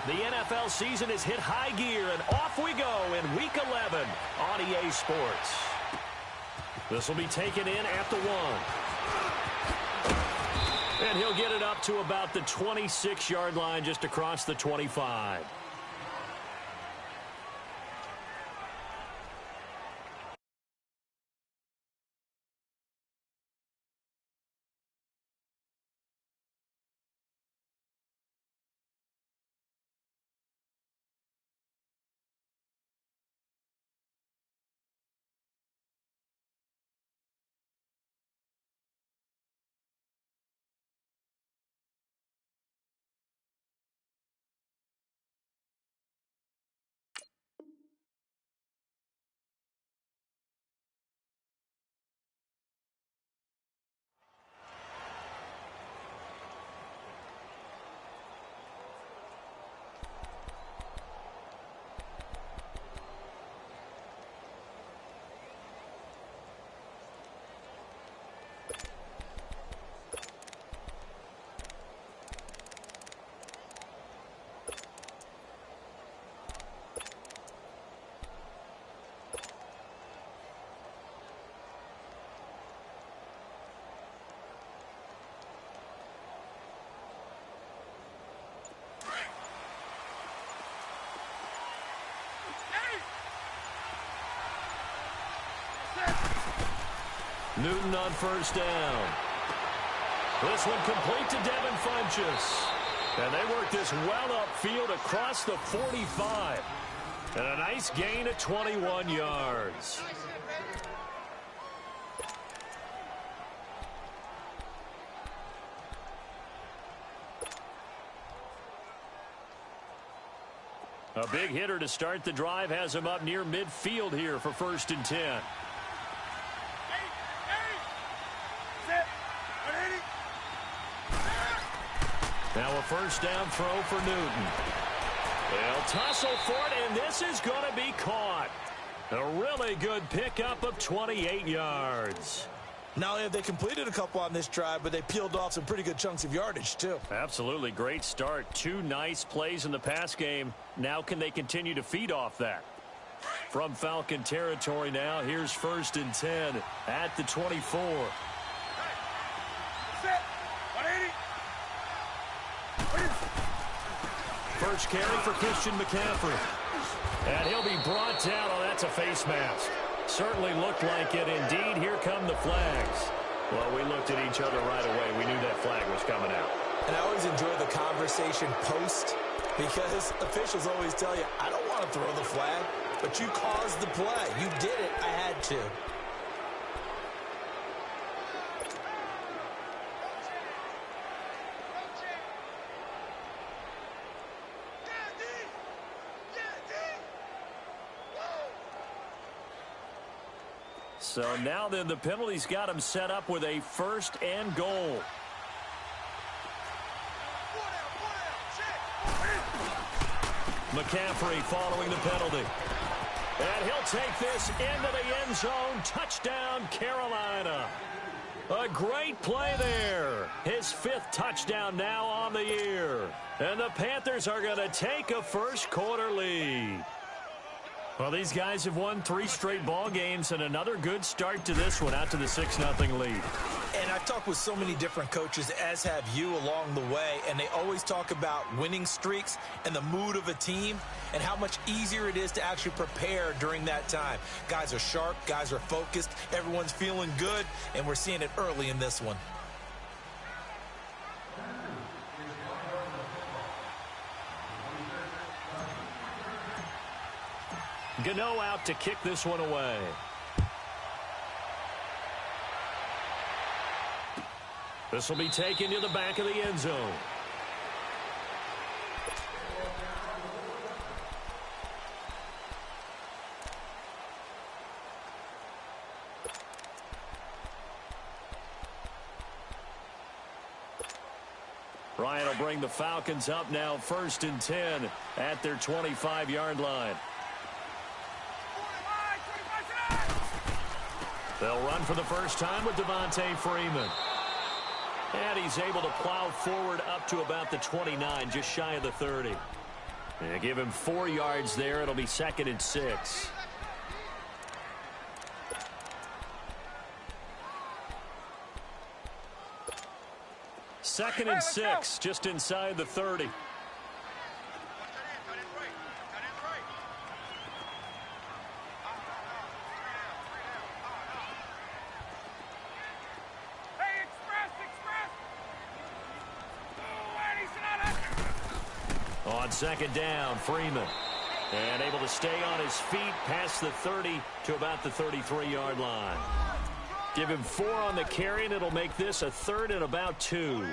The NFL season has hit high gear, and off we go in Week 11 on EA Sports. This will be taken in at the 1. And he'll get it up to about the 26-yard line, just across the 25. Newton on first down. This one complete to Devin Funchess. And they work this well upfield across the 45. And a nice gain of 21 yards. A big hitter to start the drive has him up near midfield here for 1st and 10. Now a first down throw for Newton. They'll tussle for it, and this is going to be caught. A really good pickup of 28 yards. Not only have they completed a couple on this drive, but they peeled off some pretty good chunks of yardage, too. Absolutely. Great start. 2 nice plays in the pass game. Now can they continue to feed off that? From Falcon territory now, here's 1st and 10 at the 24. First carry for Christian McCaffrey. And he'll be brought down. Oh, that's a face mask. Certainly looked like it. Indeed, here come the flags. Well, we looked at each other right away. We knew that flag was coming out. And I always enjoy the conversation post, because officials always tell you, I don't want to throw the flag, but you caused the play. You did it. I had to. So now then the penalty's got him set up with a 1st and goal. McCaffrey following the penalty. And he'll take this into the end zone. Touchdown, Carolina. A great play there. His 5th touchdown now on the year. And the Panthers are going to take a first quarter lead. Well, these guys have won 3 straight ball games, and another good start to this one, out to the 6-0 lead. And I've talked with so many different coaches, as have you, along the way, and they always talk about winning streaks and the mood of a team and how much easier it is to actually prepare during that time. Guys are sharp, guys are focused, everyone's feeling good, and we're seeing it early in this one. Gano out to kick this one away. This will be taken to the back of the end zone. Ryan will bring the Falcons up now 1st and 10 at their 25-yard line. They'll run for the first time with Devontae Freeman. And he's able to plow forward up to about the 29, just shy of the 30. And give him 4 yards there. It'll be 2nd and 6. Second and 6, just inside the 30. On 2nd down, Freeman. And able to stay on his feet past the 30 to about the 33-yard line. Give him 4 on the carry, and it'll make this a 3rd and about 2.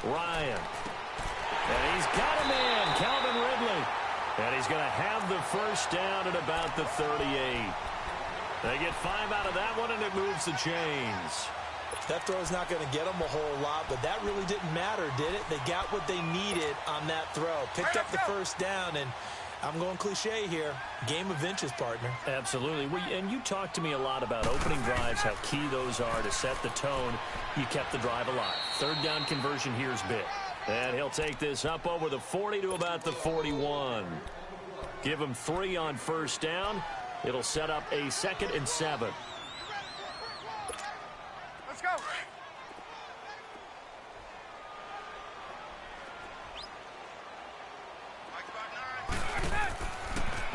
Ryan. And he's got a man, Calvin Ridley. And he's going to have the first down at about the 38. They get 5 out of that one, and it moves the chains. That throw's not going to get them a whole lot, but that really didn't matter, did it? They got what they needed on that throw. Picked up the first down, and I'm going cliche here. Game of inches, partner. Absolutely. And you talked to me a lot about opening drives, how key those are to set the tone. You kept the drive alive. 3rd down conversion here is big. And he'll take this up over the 40 to about the 41. Give him 3 on first down. It'll set up a 2nd and 7. Let's go.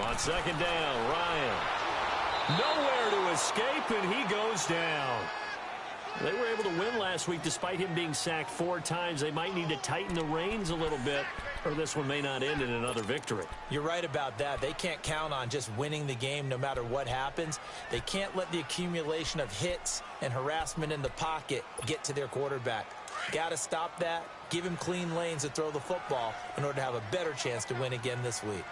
On 2nd down, Ryan. Nowhere to escape, and he goes down. They were able to win last week despite him being sacked 4 times. They might need to tighten the reins a little bit, or this one may not end in another victory. You're right about that. They can't count on just winning the game no matter what happens. They can't let the accumulation of hits and harassment in the pocket get to their quarterback. Got to stop that. Give him clean lanes to throw the football in order to have a better chance to win again this week.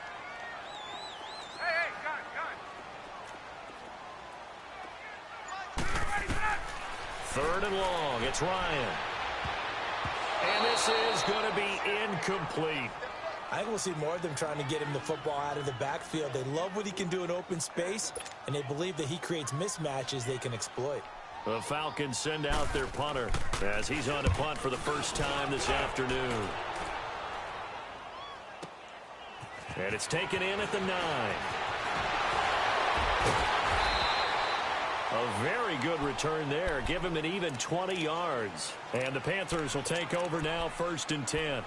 Third and long, it's Ryan. And this is going to be incomplete. I think we'll see more of them trying to get him the football out of the backfield. They love what he can do in open space, and they believe that he creates mismatches they can exploit. The Falcons send out their punter as he's on to punt for the first time this afternoon. And it's taken in at the 9. A very good return there. Give him an even 20 yards. And the Panthers will take over now, 1st and 10.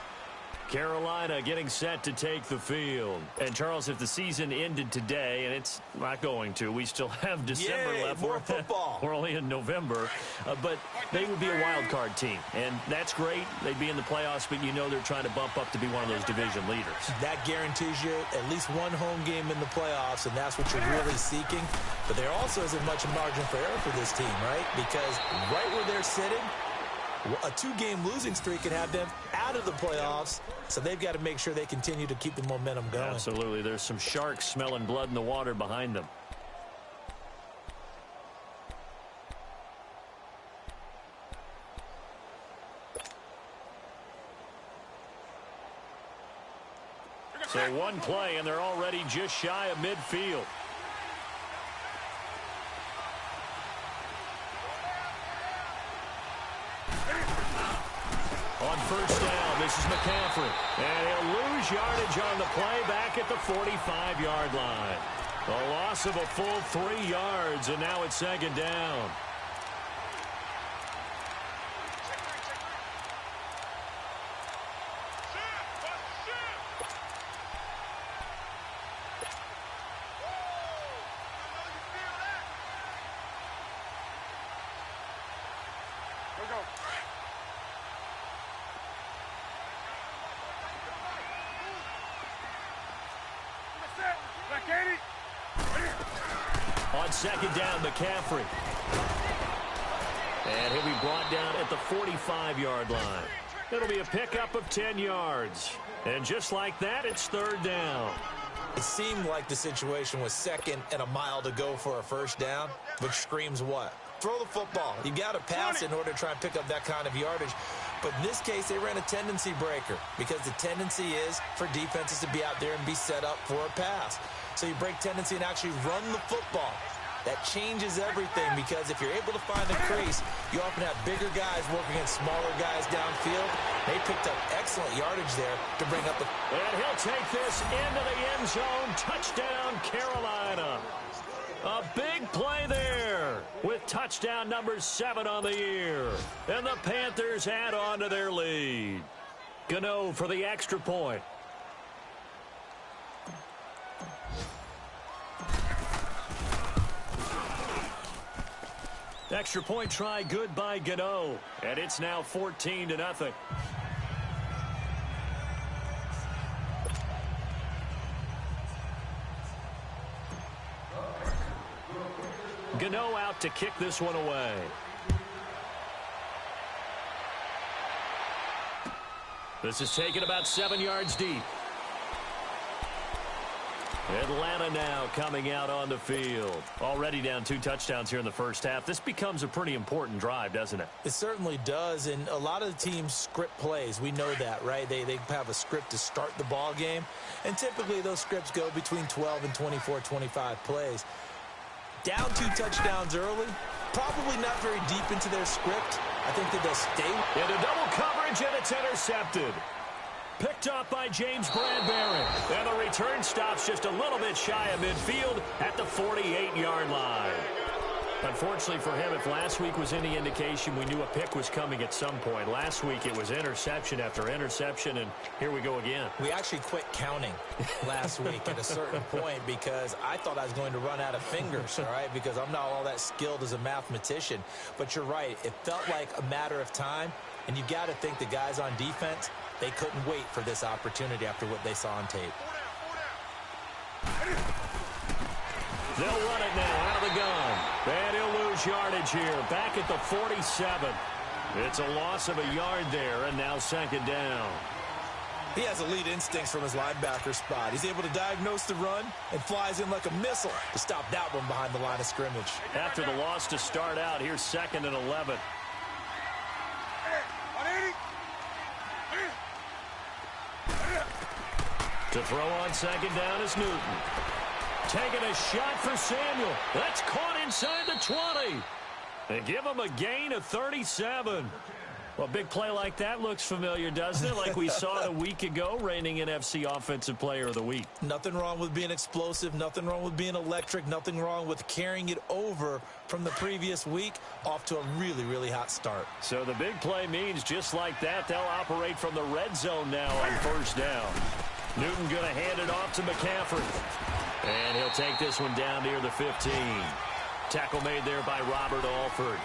Carolina getting set to take the field. And, Charles, if the season ended today, and it's not going to, we still have December left. More football. We're only in November. But they would be a wild card team. And that's great. They'd be in the playoffs, but you know they're trying to bump up to be one of those division leaders. That guarantees you at least one home game in the playoffs, and that's what you're really seeking. But there also isn't much margin for error for this team, right? Because right where they're sitting, a 2-game losing streak can have them out of the playoffs, so they've got to make sure they continue to keep the momentum going. Absolutely. There's some sharks smelling blood in the water behind them. So one play, and they're already just shy of midfield. On first down, this is McCaffrey. And he'll lose yardage on the play back at the 45-yard line. A loss of a full 3 yards, and now it's 2nd down. On 2nd down, McCaffrey. And he'll be brought down at the 45-yard line. It'll be a pickup of 10 yards. And just like that, it's 3rd down. It seemed like the situation was 2nd and a mile to go for a first down, which screams what? throw the football. You got to pass in order to try and pick up that kind of yardage. But in this case, they ran a tendency breaker because the tendency is for defenses to be out there and be set up for a pass. So you break tendency and actually run the football. That changes everything because if you're able to find the crease, you often have bigger guys working against smaller guys downfield. They picked up excellent yardage there to bring up the... And he'll take this into the end zone. Touchdown, Carolina. A big play there with touchdown number 7 on the year. And the Panthers add on to their lead. Gano for the extra point. Extra point try good by Gano. And it's now 14-0. Gano out to kick this one away. This is taken about 7 yards deep. Atlanta now coming out on the field. Already down 2 touchdowns here in the first half. This becomes a pretty important drive, doesn't it? It certainly does, and a lot of the teams script plays. We know that, right? They have a script to start the ball game, and typically those scripts go between 12 and 24, 25 plays. Down 2 touchdowns early, probably not very deep into their script. I think that they'll stay. Into double coverage, and it's intercepted. Picked up by James Bradbury. And the return stops just a little bit shy of midfield at the 48-yard line. Unfortunately for him, if last week was any indication, we knew a pick was coming at some point. Last week it was interception after interception, and here we go again. We actually quit counting last week at a certain point because I thought I was going to run out of fingers, all right, because I'm not all that skilled as a mathematician. But you're right. It felt like a matter of time, and you got to think the guys on defense, they couldn't wait for this opportunity after what they saw on tape. They'll run it now out of the gun. And he'll lose yardage here. Back at the 47. It's a loss of a yard there, and now second down. He has elite instincts from his linebacker spot. He's able to diagnose the run and flies in like a missile to stop that one behind the line of scrimmage. After the loss to start out, here's 2nd and 11. To throw on second down is Newton. Taking a shot for Samuel. That's caught inside the 20. They give him a gain of 37. Well, a big play like that looks familiar, doesn't it? Like we saw it a week ago, reigning NFC Offensive Player of the Week. Nothing wrong with being explosive. Nothing wrong with being electric. Nothing wrong with carrying it over from the previous week off to a really, really hot start. So the big play means just like that, they'll operate from the red zone now on first down. Newton going to hand it off to McCaffrey. And he'll take this one down near the 15. Tackle made there by Robert Alford.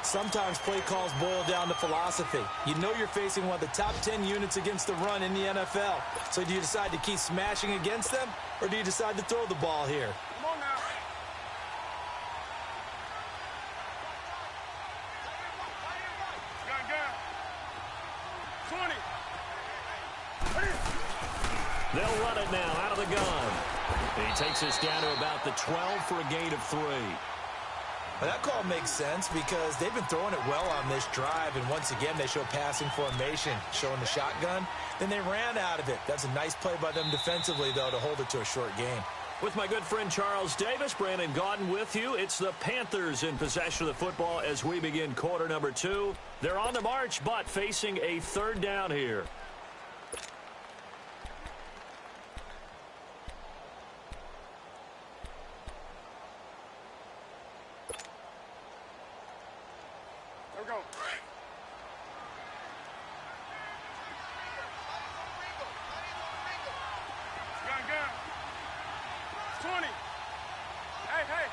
Sometimes play calls boil down to philosophy. You know you're facing one of the top 10 units against the run in the NFL. So do you decide to keep smashing against them, or do you decide to throw the ball here? Come on now. Gun. 20. They'll run it now out of the gun. He takes us down to about the 12 for a gain of 3. Well, that call makes sense because they've been throwing it well on this drive, and once again they show passing formation, showing the shotgun. Then they ran out of it. That's a nice play by them defensively, though, to hold it to a short gain. With my good friend Charles Davis, Brandon Gaudin with you. It's the Panthers in possession of the football as we begin quarter number 2. They're on the march, but facing a third down here. Go. Gun. 20. Hey.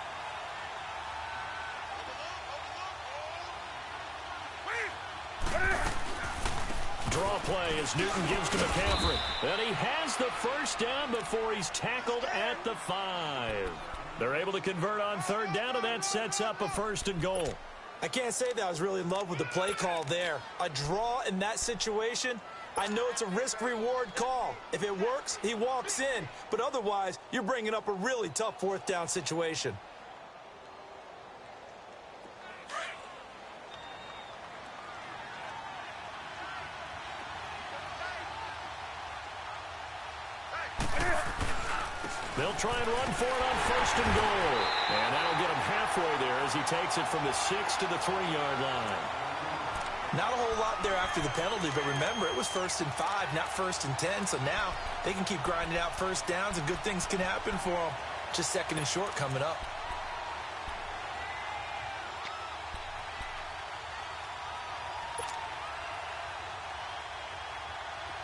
Draw play as Newton gives to McCaffrey. And he has the first down before he's tackled at the 5. They're able to convert on third down, and that sets up a 1st and goal. I can't say that I was really in love with the play call there. A draw in that situation, I know it's a risk-reward call. If it works, he walks in. But otherwise, you're bringing up a really tough 4th down situation. They'll try and run for it on 1st and goal. And that'll get him halfway there as he takes it from the 6 to the 3-yard line. Not a whole lot there after the penalty, but remember, it was 1st and 5, not 1st and 10, so now they can keep grinding out first downs and good things can happen for them. Just 2nd and short coming up.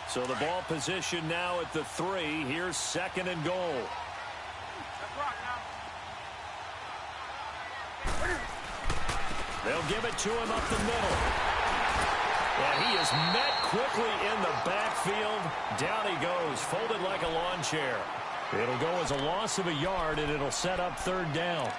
So the ball position now at the 3. Here's 2nd and goal. Let's rock now. They'll give it to him up the middle. And he is met quickly in the backfield. Down he goes, folded like a lawn chair. It'll go as a loss of a yard, and it'll set up 3rd down.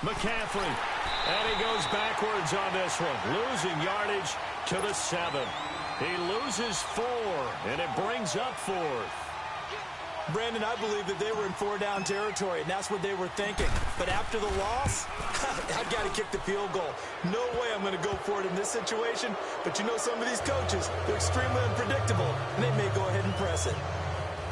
McCaffrey, and he goes backwards on this one, losing yardage to the 7. He loses 4, and it brings up 4th. Brandon, I believe that they were in 4-down territory, and that's what they were thinking. But after the loss, I've got to kick the field goal. No way I'm going to go for it in this situation. But you know some of these coaches, they're extremely unpredictable, and they may go ahead and press it.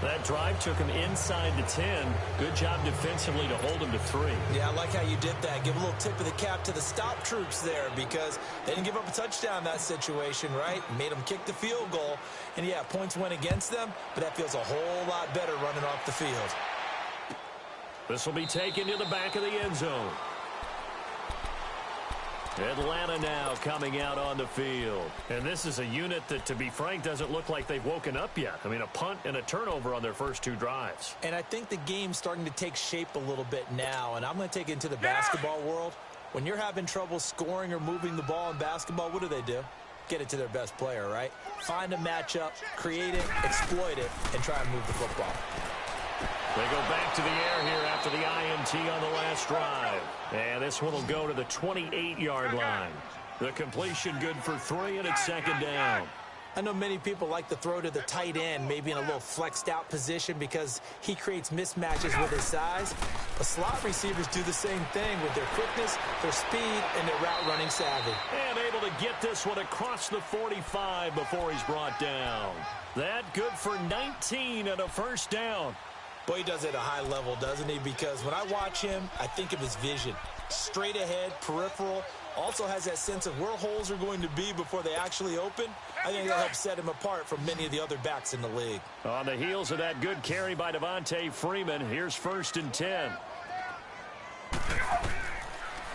That drive took him inside the 10. Good job defensively to hold him to 3. Yeah, I like how you did that. Give a little tip of the cap to the stop troops there because they didn't give up a touchdown in that situation, right? Made them kick the field goal. And, yeah, points went against them, but that feels a whole lot better running off the field. This will be taken to the back of the end zone. Atlanta now coming out on the field. And this is a unit that, to be frank, doesn't look like they've woken up yet. I mean, a punt and a turnover on their first 2 drives. And I think the game's starting to take shape a little bit now. And I'm going to take it into the basketball world. When you're having trouble scoring or moving the ball in basketball, what do? Get it to their best player, right? Find a matchup, create it, exploit it, and try and move the football. They go back to the air here after the INT on the last drive. And this one will go to the 28-yard line. The completion good for 3, and it's 2nd down. I know many people like to throw to the tight end, maybe in a little flexed out position because he creates mismatches with his size. But slot receivers do the same thing with their quickness, their speed, and their route running savvy. And able to get this one across the 45 before he's brought down. That good for 19 and a 1st down. Boy, he does it at a high level, doesn't he? Because when I watch him, I think of his vision. Straight ahead, peripheral. Also has that sense of where holes are going to be before they actually open. I think that helps set him apart from many of the other backs in the league. On the heels of that good carry by Devontae Freeman, here's 1st and 10.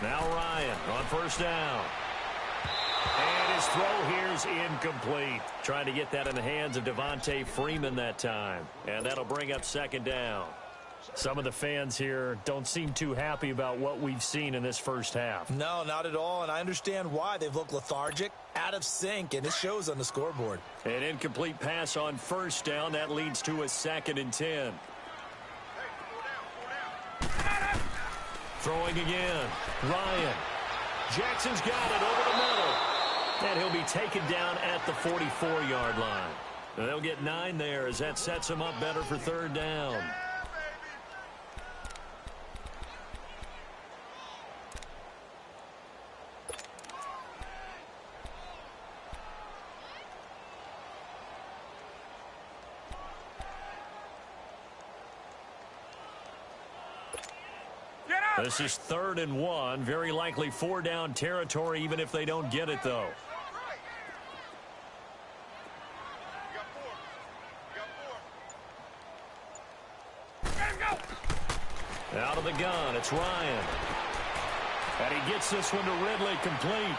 Now Ryan on 1st down. And his throw here's incomplete. Trying to get that in the hands of Devontae Freeman that time. And that'll bring up 2nd down. Some of the fans here don't seem too happy about what we've seen in this first half. No, not at all, and I understand why. They've looked lethargic, out of sync, and it shows on the scoreboard. An incomplete pass on 1st down. That leads to a 2nd and 10. Throwing again. Ryan. Jackson's got it over the middle. And he'll be taken down at the 44-yard line. They'll get 9 there as that sets him up better for 3rd down. This is 3rd and 1. Very likely 4-down territory, even if they don't get it, though. Out of the gun, it's Ryan. And he gets this one to Ridley complete.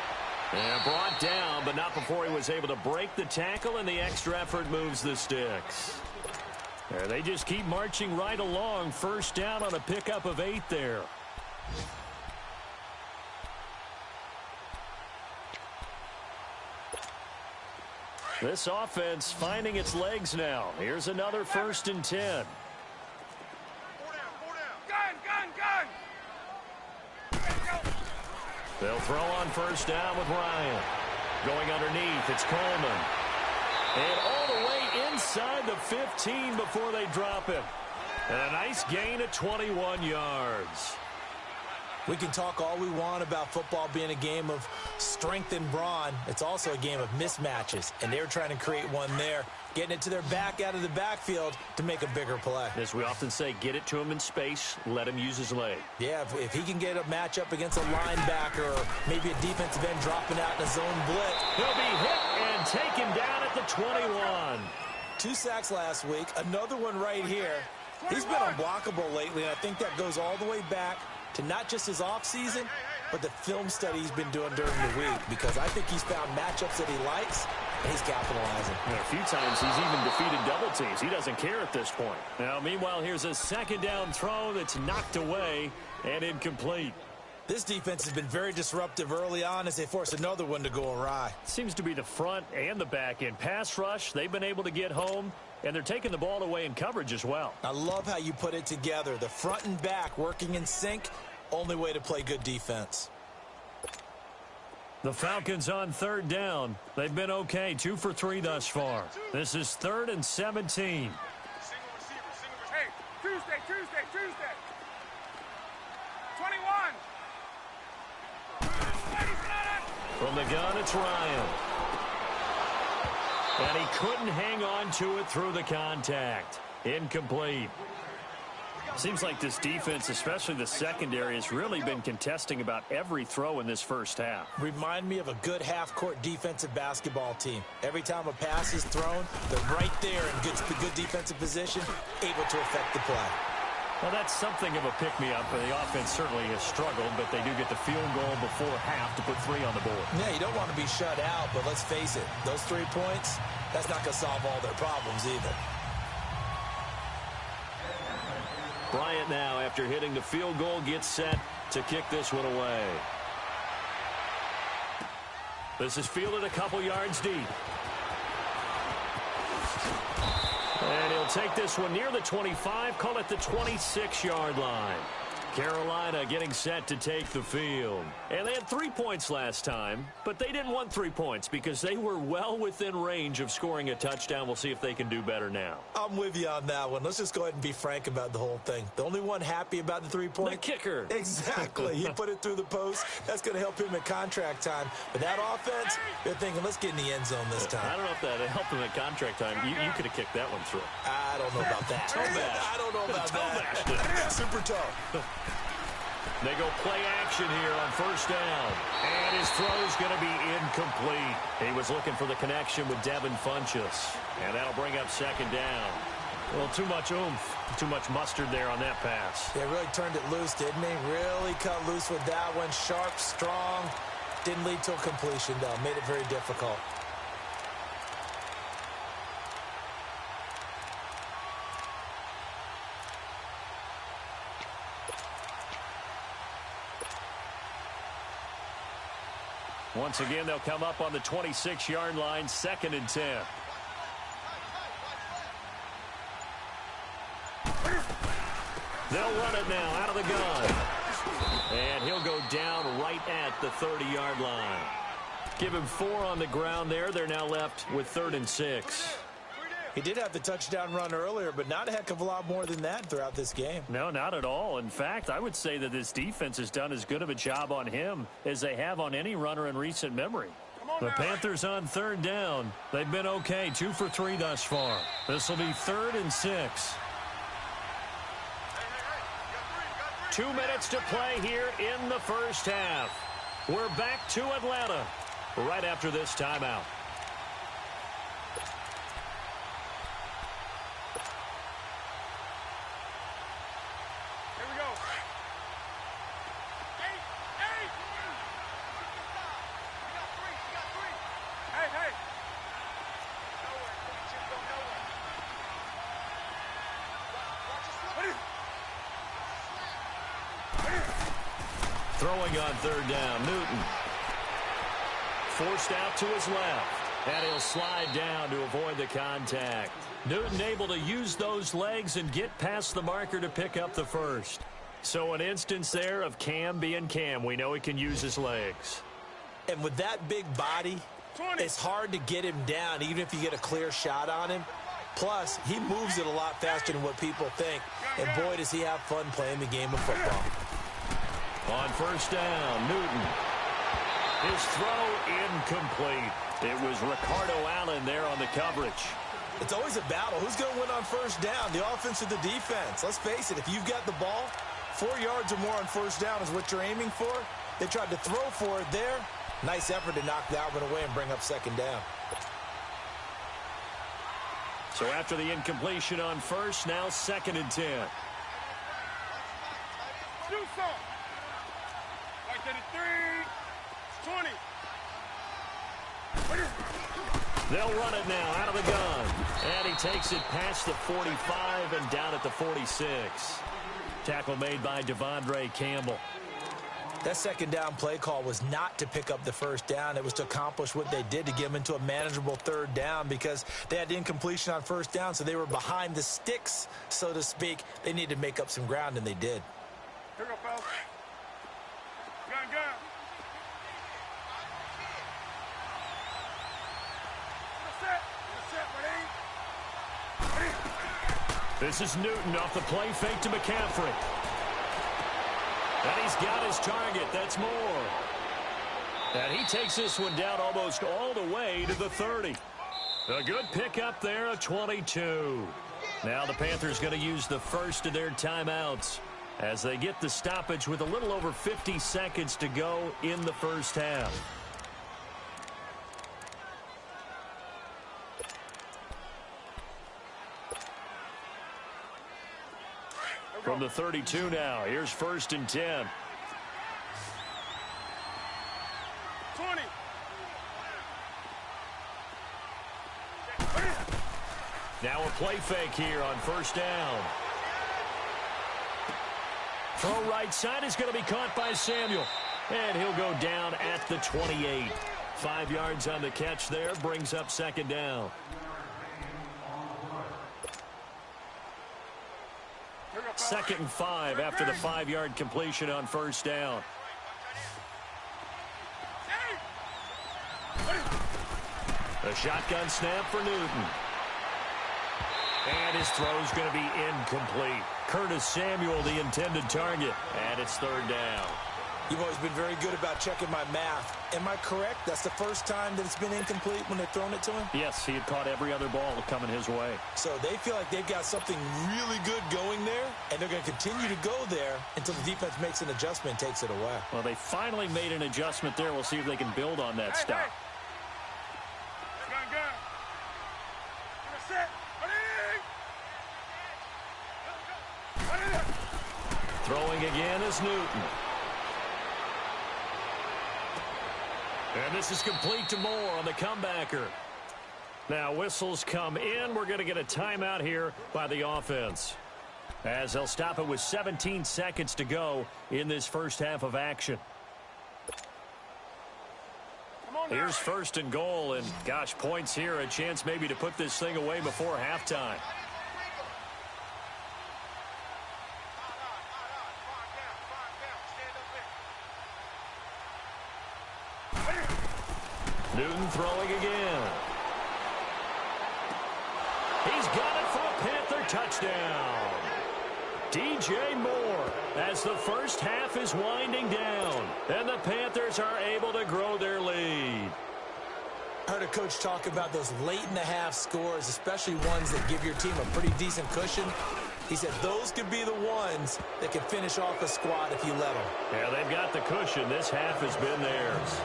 And brought down, but not before he was able to break the tackle, and the extra effort moves the sticks. There, they just keep marching right along. 1st down on a pickup of 8 there. This offense finding its legs now. Here's another 1st and 10. They'll throw on first down with Ryan. Going underneath, it's Coleman. And all the way inside the 15 before they drop him. And a nice gain of 21 yards. We can talk all we want about football being a game of strength and brawn. It's also a game of mismatches, and they're trying to create one there, getting it to their back out of the backfield to make a bigger play. As we often say, get it to him in space, let him use his leg. Yeah, if he can get a matchup against a linebacker or maybe a defensive end dropping out in a zone blitz. He'll be hit and taken down at the 21. 2 sacks last week, another one right here. He's been unblockable lately, and I think that goes all the way back to not just his offseason, but the film study he's been doing during the week, because I think he's found matchups that he likes, and he's capitalizing. And a few times he's even defeated double teams. He doesn't care at this point. Now, meanwhile, here's a second down throw that's knocked away and incomplete. This defense has been very disruptive early on as they force another one to go awry. Seems to be the front and the back end. Pass rush, they've been able to get home, and they're taking the ball away in coverage as well. I love how you put it together. The front and back working in sync, only way to play good defense. The Falcons on third down. They've been okay, 2 for 3 thus far. This is 3rd and 17. Hey, Tuesday. 21. From the gun, it's Ryan. And he couldn't hang on to it through the contact. Incomplete. Seems like this defense, especially the secondary, has really been contesting about every throw in this first half. Remind me of a good half-court defensive basketball team. Every time a pass is thrown, they're right there in good defensive position, able to affect the play. Well, that's something of a pick-me-up. The offense certainly has struggled, but they do get the field goal before half to put 3 on the board. Yeah, you don't want to be shut out, but let's face it, those 3 points, that's not going to solve all their problems either. Bryant now, after hitting the field goal, gets set to kick this one away. This is fielded a couple yards deep. And he'll take this one near the 25, call it the 26-yard line. Carolina getting set to take the field. And they had 3 points last time, but they didn't want 3 points because they were well within range of scoring a touchdown. We'll see if they can do better now. I'm with you on that one. Let's just go ahead and be frank about the whole thing. The only one happy about the 3 points? The kicker. Exactly. He put it through the post. That's going to help him at contract time. But that offense, they're thinking, let's get in the end zone this time. I don't know if that helped him at contract time. You could have kicked that one through. I don't know about that. I don't know about that. Super toe. They go play action here on first down. And his throw's going to be incomplete. He was looking for the connection with Devin Funchess. And that'll bring up second down. Well, too much oomph, too much mustard there on that pass. Yeah, really turned it loose, didn't he? Really cut loose with that one. Sharp, strong. Didn't lead to a completion, though. Made it very difficult. Once again, they'll come up on the 26-yard line, 2nd and 10. They'll run it now out of the gun. And he'll go down right at the 30-yard line. Give him 4 on the ground there. They're now left with 3rd and 6. He did have the touchdown run earlier, but not a heck of a lot more than that throughout this game. No, not at all. In fact, I would say that this defense has done as good of a job on him as they have on any runner in recent memory. The Panthers on 3rd down. They've been okay, 2 for 3 thus far. This will be 3rd and 6. 2 minutes to play here in the first half. We're back to Atlanta right after this timeout. Throwing on 3rd down, Newton. Forced out to his left. And he'll slide down to avoid the contact. Newton able to use those legs and get past the marker to pick up the first. So an instance there of Cam being Cam. We know he can use his legs. And with that big body, it's hard to get him down, even if you get a clear shot on him. Plus, he moves it a lot faster than what people think. And boy, does he have fun playing the game of football. On first down, Newton. His throw incomplete. It was Ricardo Allen there on the coverage. It's always a battle. Who's going to win on first down, the offense or the defense? Let's face it, if you've got the ball, 4 yards or more on first down is what you're aiming for. They tried to throw for it there. Nice effort to knock that one away and bring up second down. So after the incompletion on first, now 2nd and 10. Do some. Like that at 3, 20. They'll run it now out of the gun. And he takes it past the 45 and down at the 46. Tackle made by Devondre Campbell. That second down play call was not to pick up the first down. It was to accomplish what they did, to get them into a manageable third down, because they had incompletion on first down, so they were behind the sticks, so to speak. They needed to make up some ground, and they did. Here we go, fellas. Gun. This is Newton off the play fake to McCaffrey. And he's got his target. That's Moore. And he takes this one down almost all the way to the 30. A good pickup there of 22. Now the Panthers going to use the first of their timeouts as they get the stoppage with a little over 50 seconds to go in the first half. From the 32 now, here's 1st and 10. 20. Now a play fake here on first down. Throw right side is going to be caught by Samuel. And he'll go down at the 28. 5 yards on the catch there, brings up 2nd down. Second and 5 after the 5-yard completion on first down. A shotgun snap for Newton. And his throw's going to be incomplete. Curtis Samuel, the intended target. And it's 3rd down. You've always been very good about checking my math. Am I correct? That's the first time that it's been incomplete when they've thrown it to him? Yes, he had caught every other ball coming his way. So they feel like they've got something really good going there, and they're going to continue to go there until the defense makes an adjustment and takes it away. Well, they finally made an adjustment there. We'll see if they can build on that stop. Gun. Set. Throwing again is Newton. And this is complete to Moore on the comebacker. Now whistles come in. We're going to get a timeout here by the offense, as they'll stop it with 17 seconds to go in this first half of action. Here's 1st and goal, and gosh, points here, a chance maybe to put this thing away before halftime. Newton throwing again. He's got it for a Panther touchdown. DJ Moore, as the first half is winding down, and the Panthers are able to grow their lead. I heard a coach talk about those late-in-the-half scores, especially ones that give your team a pretty decent cushion. He said those could be the ones that can finish off a squad if you let them. Yeah, they've got the cushion. This half has been theirs.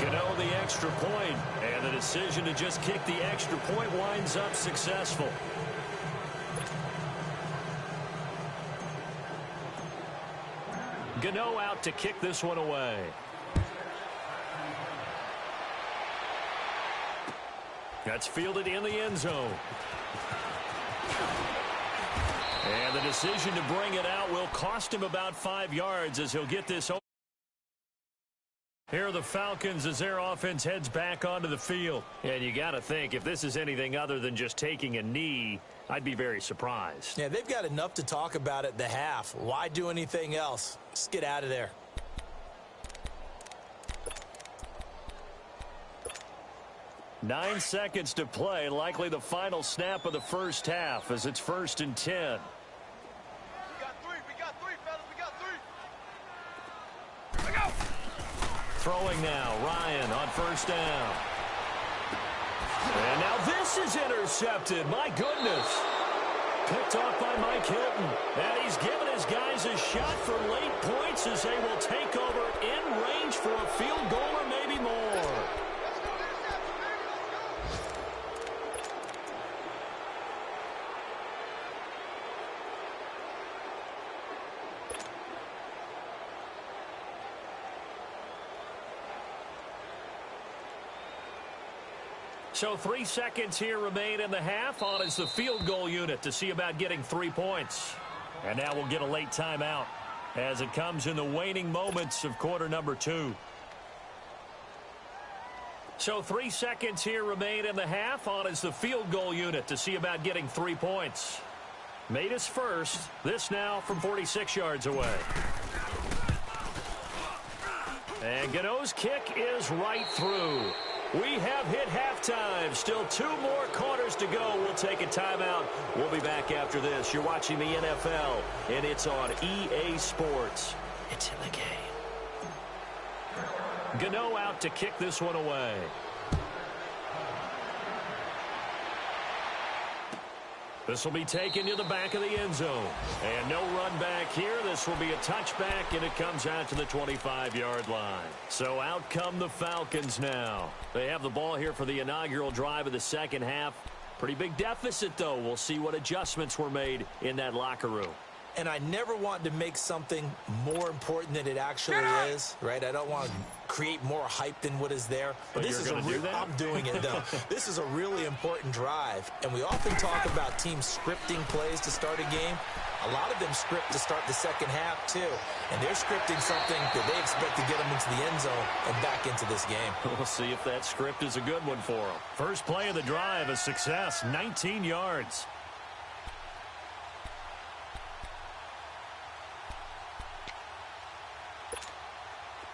Gano the extra point, and the decision to just kick the extra point winds up successful. Gano out to kick this one away. That's fielded in the end zone. And the decision to bring it out will cost him about 5 yards as he'll get this over. Here are the Falcons as their offense heads back onto the field. And you got to think, if this is anything other than just taking a knee, I'd be very surprised. Yeah, they've got enough to talk about at the half. Why do anything else? Just get out of there. Nine seconds to play, likely the final snap of the first half as it's 1st and 10. We got three, fellas, we got three. Let go. Throwing now, Ryan on 1st down. And now this is intercepted. My goodness. Picked off by Mike Hilton. And he's given his guys a shot for late points as they will take over in range for a field goal or maybe more. So 3 seconds here remain in the half. On is the field goal unit to see about getting 3 points. And now we'll get a late timeout as it comes in the waning moments of quarter number 2. So 3 seconds here remain in the half. On is the field goal unit to see about getting 3 points. Made us first. This now from 46 yards away. And Gano's kick is right through. We have hit halftime. Still 2 more quarters to go. We'll take a timeout. We'll be back after this. You're watching the NFL, and it's on EA Sports. It's in the game. Gano out to kick this one away. This will be taken to the back of the end zone. And no run back here. This will be a touchback, and it comes out to the 25-yard line. So out come the Falcons now. They have the ball here for the inaugural drive of the second half. Pretty big deficit, though. We'll see what adjustments were made in that locker room. And I never want to make something more important than it actually is, right? I don't want to create more hype than what is there. But this is do that? I'm doing it, though. This is a really important drive. And we often talk about teams scripting plays to start a game. A lot of them script to start the second half, too. And they're scripting something that they expect to get them into the end zone and back into this game. We'll see if that script is a good one for them. First play of the drive, a success, 19 yards.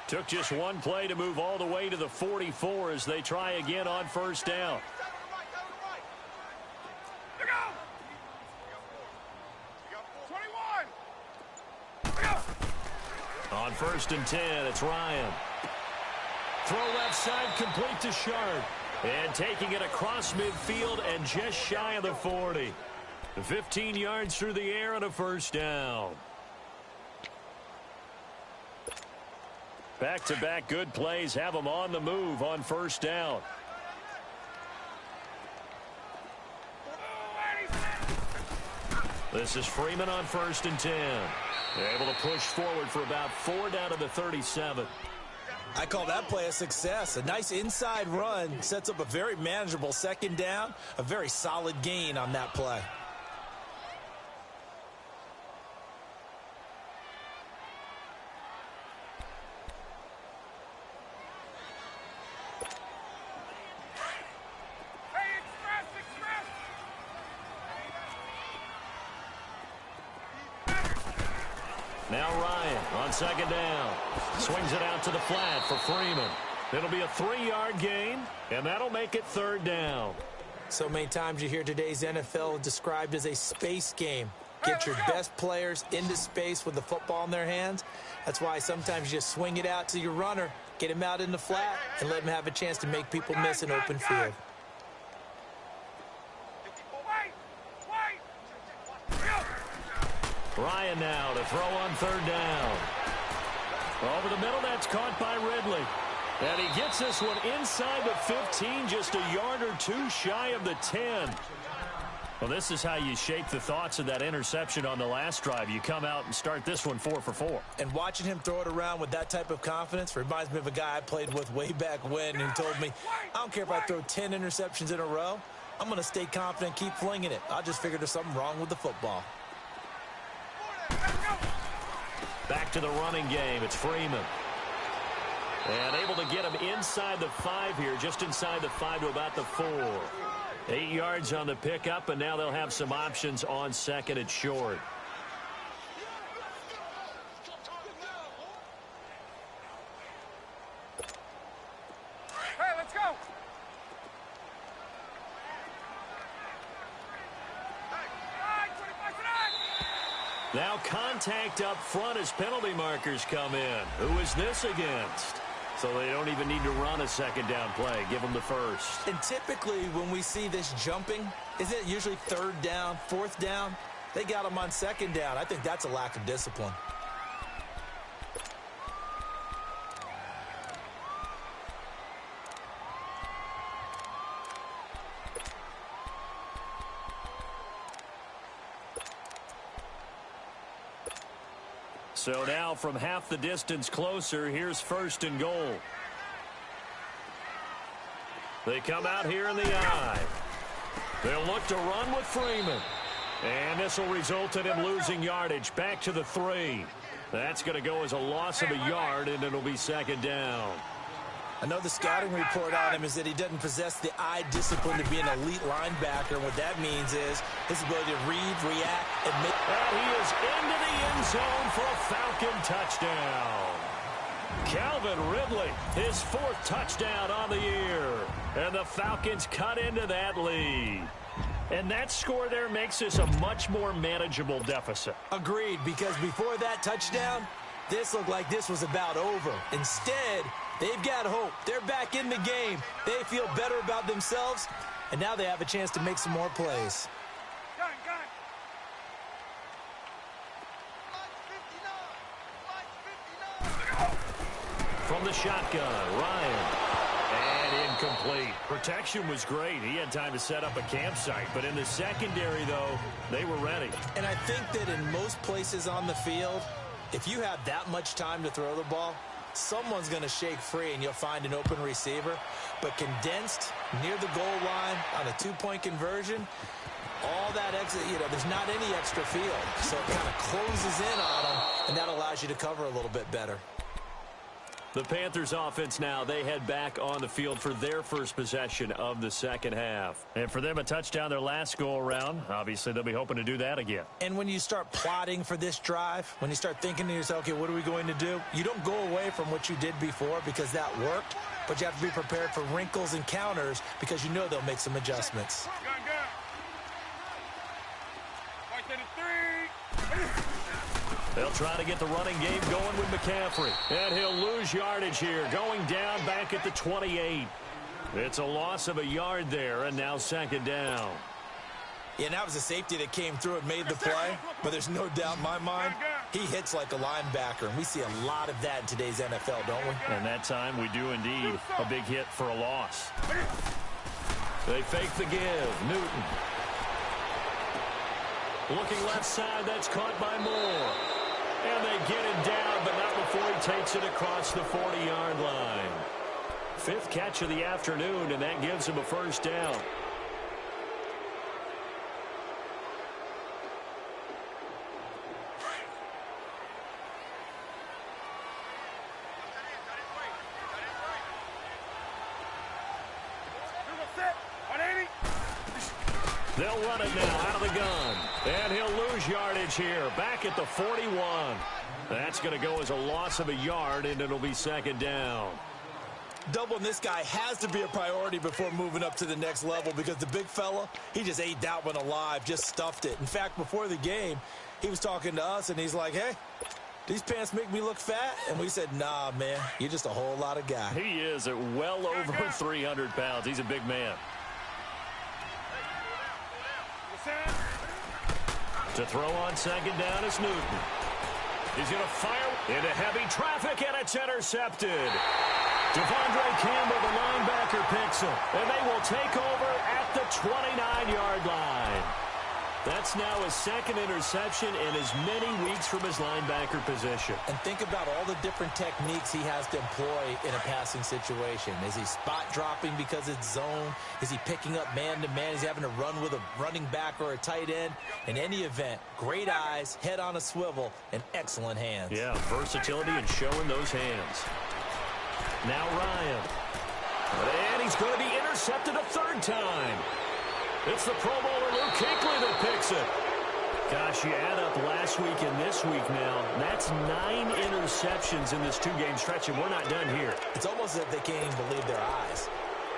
Took just one play to move all the way to the 44 as they try again on 1st down. On 1st and 10, it's Ryan. Throw left side, complete to Sharp. And taking it across midfield and just shy of the 40. 15 yards through the air on a 1st down. Back-to-back good plays have them on the move on 1st down. This is Freeman on 1st and 10. They're able to push forward for about 4 down to the 37. I call that play a success. A nice inside run sets up a very manageable 2nd down. A very solid gain on that play. Now Ryan on 2nd down. Swings it out to the flat for Freeman. It'll be a 3-yard gain, and that'll make it 3rd down. So many times you hear today's NFL described as a space game. Get your best players into space with the football in their hands. That's why sometimes you just swing it out to your runner, get him out in the flat, and let him have a chance to make people miss an open field. Ryan now to throw on 3rd down. Over the middle, that's caught by Ridley. And he gets this one inside the 15, just a yard or 2 shy of the 10. Well, this is how you shake the thoughts of that interception on the last drive. You come out and start this one 4 for 4. And watching him throw it around with that type of confidence reminds me of a guy I played with way back when who told me, I don't care if I throw 10 interceptions in a row. I'm going to stay confident, keep flinging it. I just figured there's something wrong with the football. Back to the running game. It's Freeman. And able to get him inside the 5 here, just inside the 5 to about the 4. 8 yards on the pickup, and now they'll have some options on second and short. Hey, let's go. Now contact up front as penalty markers come in. Who is this against? So they don't even need to run a second down play. Give them the first. And typically when we see this jumping, is it usually 3rd down, 4th down? They got them on 2nd down. I think that's a lack of discipline. So now from half the distance closer, here's 1st and goal. They come out here in the I. They'll look to run with Freeman. And this will result in him losing yardage back to the 3. That's going to go as a loss of a yard, and it'll be 2nd down. I know the scouting report on him is that he doesn't possess the eye discipline to be an elite linebacker. And what that means is his ability to read, react, and make. And he is into the end zone for a Falcon touchdown. Calvin Ridley, his 4th touchdown on the year. And the Falcons cut into that lead. And that score there makes this a much more manageable deficit. Agreed, because before that touchdown, this looked like this was about over. Instead, they've got hope. They're back in the game. They feel better about themselves, and now they have a chance to make some more plays. Gun. From the shotgun, Ryan. And incomplete. Protection was great. He had time to set up a campsite. But in the secondary, though, they were ready. And I think that in most places on the field, if you have that much time to throw the ball, someone's going to shake free and you'll find an open receiver. But condensed near the goal line on a 2-point conversion, all that exit, there's not any extra field. So it kind of closes in on them, and that allows you to cover a little bit better. The Panthers offense now, they head back on the field for their first possession of the second half. And for them, a touchdown their last go-around. Obviously, they'll be hoping to do that again. And when you start plotting for this drive, when you start thinking to yourself, okay, what are we going to do? You don't go away from what you did before because that worked, but you have to be prepared for wrinkles and counters because you know they'll make some adjustments. Gun. Right to the 3. They'll try to get the running game going with McCaffrey. And he'll lose yardage here, going down back at the 28. It's a loss of a yard there, and now 2nd down. Yeah, that was a safety that came through and made the play, but there's no doubt in my mind, he hits like a linebacker, and we see a lot of that in today's NFL, don't we? And that time we do indeed a big hit for a loss. They fake the give. Newton. Looking left side, that's caught by Moore. And they get it down, but not before he takes it across the 40-yard line. 5th catch of the afternoon, and that gives him a 1st down. They'll run it now out of the gun. And he'll lose yardage here. Back at the 41. That's going to go as a loss of a yard, and it'll be 2nd down. Doubling this guy has to be a priority before moving up to the next level because the big fella, he just ate that one alive, just stuffed it. In fact, before the game, he was talking to us, and he's like, hey, these pants make me look fat? And we said, nah, man, you're just a whole lot of guy. He is at well over 300 pounds. He's a big man. To throw on 2nd down is Newton. He's going to fire into heavy traffic, and it's intercepted. Devondre Campbell, the linebacker, picks him. And they will take over at the 29-yard line. That's now his 2nd interception in as many weeks from his linebacker position. And think about all the different techniques he has to employ in a passing situation. Is he spot dropping because it's zone? Is he picking up man-to-man? Is he having to run with a running back or a tight end? In any event, great eyes, head on a swivel, and excellent hands. Yeah, versatility and showing those hands. Now Ryan. And he's going to be intercepted a third time. It's the Pro Bowler Luke Kuechly that picks it. Gosh, you add up last week and this week now. That's 9 interceptions in this 2-game stretch, and we're not done here. It's almost as if they can't even believe their eyes.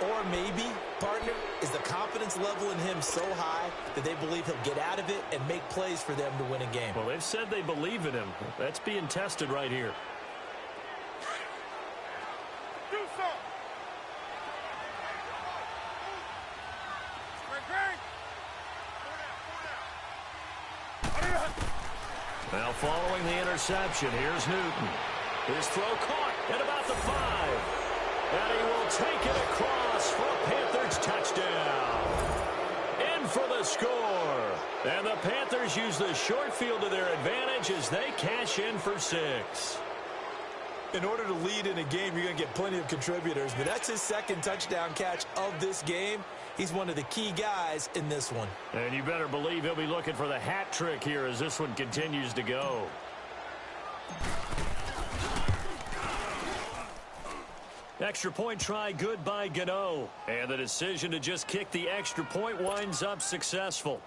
Or maybe, partner, is the confidence level in him so high that they believe he'll get out of it and make plays for them to win a game. Well, they've said they believe in him. That's being tested right here. Do something. Now following the interception, here's Newton. His throw caught at about the 5. And he will take it across for a Panthers touchdown. In for the score. And the Panthers use the short field to their advantage as they cash in for 6. In order to lead in a game, you're going to get plenty of contributors, but that's his second touchdown catch of this game. He's one of the key guys in this one. And you better believe he'll be looking for the hat trick here as this one continues to go. Extra point try good by Gano. And the decision to just kick the extra point winds up successful.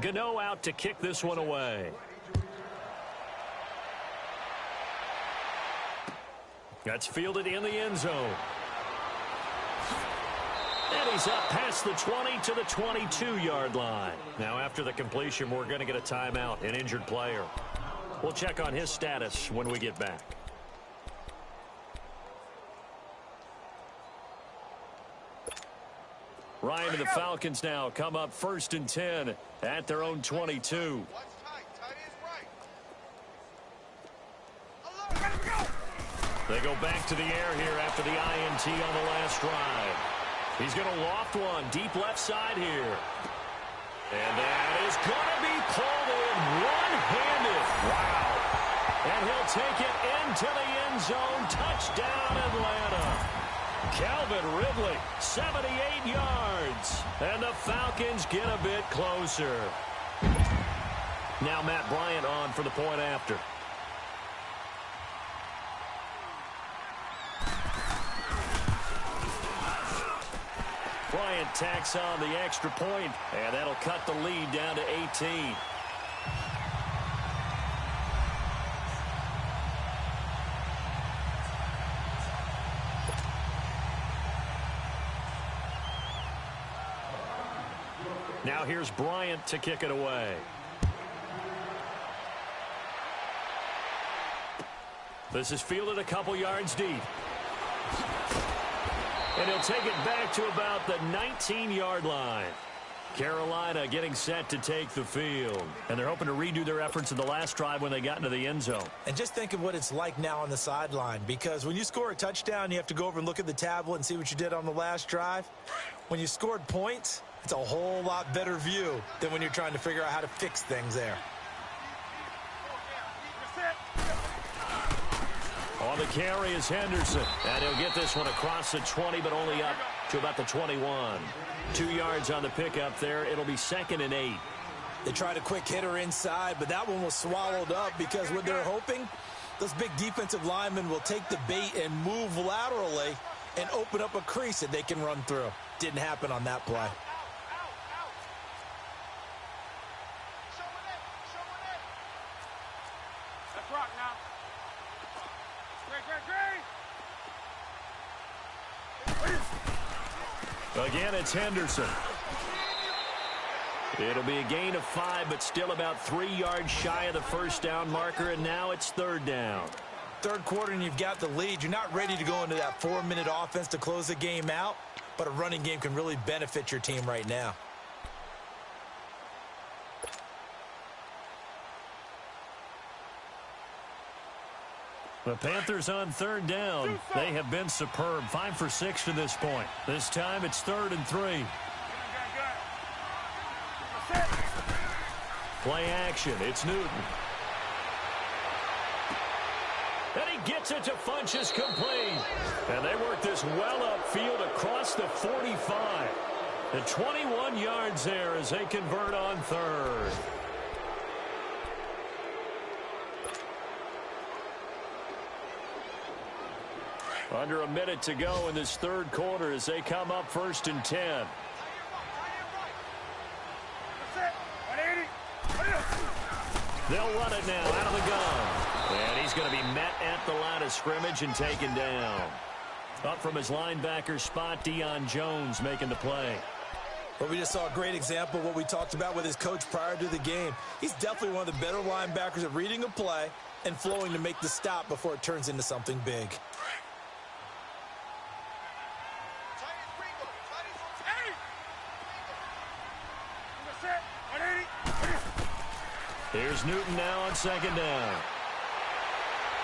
Gano out to kick this one away. That's fielded in the end zone. And he's up past the 20 to the 22-yard line. Now after the completion, we're going to get a timeout, an injured player. We'll check on his status when we get back. Ryan and the Falcons now come up 1st and 10 at their own 22. They go back to the air here after the INT on the last drive. He's going to loft one deep left side here. And that is going to be pulled in one-handed. Wow. And he'll take it into the end zone. Touchdown, Atlanta. Calvin Ridley, 78 yards. And the Falcons get a bit closer. Now Matt Bryant on for the point after. Bryant tacks on the extra point, and that'll cut the lead down to 18. Now here's Bryant to kick it away. This is fielded a couple yards deep. And he'll take it back to about the 19-yard line. Carolina getting set to take the field. And they're hoping to redo their efforts in the last drive when they got into the end zone. And just think of what it's like now on the sideline, because when you score a touchdown, you have to go over and look at the tablet and see what you did on the last drive. When you scored points, it's a whole lot better view than when you're trying to figure out how to fix things there. On the carry is Henderson. And he'll get this one across the 20, but only up to about the 21. 2 yards on the pickup there. It'll be 2nd and 8. They tried a quick hitter inside, but that one was swallowed up because what they're hoping, those big defensive linemen will take the bait and move laterally and open up a crease that they can run through. Didn't happen on that play. Let's rock now. Again, it's Henderson. It'll be a gain of 5, but still about 3 yards shy of the first down marker, and now it's 3rd down. Third quarter, and you've got the lead. You're not ready to go into that 4-minute offense to close the game out, but a running game can really benefit your team right now. The Panthers on 3rd down. They have been superb. 5 for 6 to this point. This time it's 3rd and 3. Play action. It's Newton. And he gets it to Funchess complete. And they work this well upfield across the 45. The 21 yards there as they convert on 3rd. Under a minute to go in this third quarter as they come up 1st and 10. They'll run it now out of the gun. And he's going to be met at the line of scrimmage and taken down. Up from his linebacker spot, Deion Jones making the play. Well, we just saw a great example of what we talked about with his coach prior to the game. He's definitely one of the better linebackers at reading a play and flowing to make the stop before it turns into something big. Here's Newton now on 2nd down.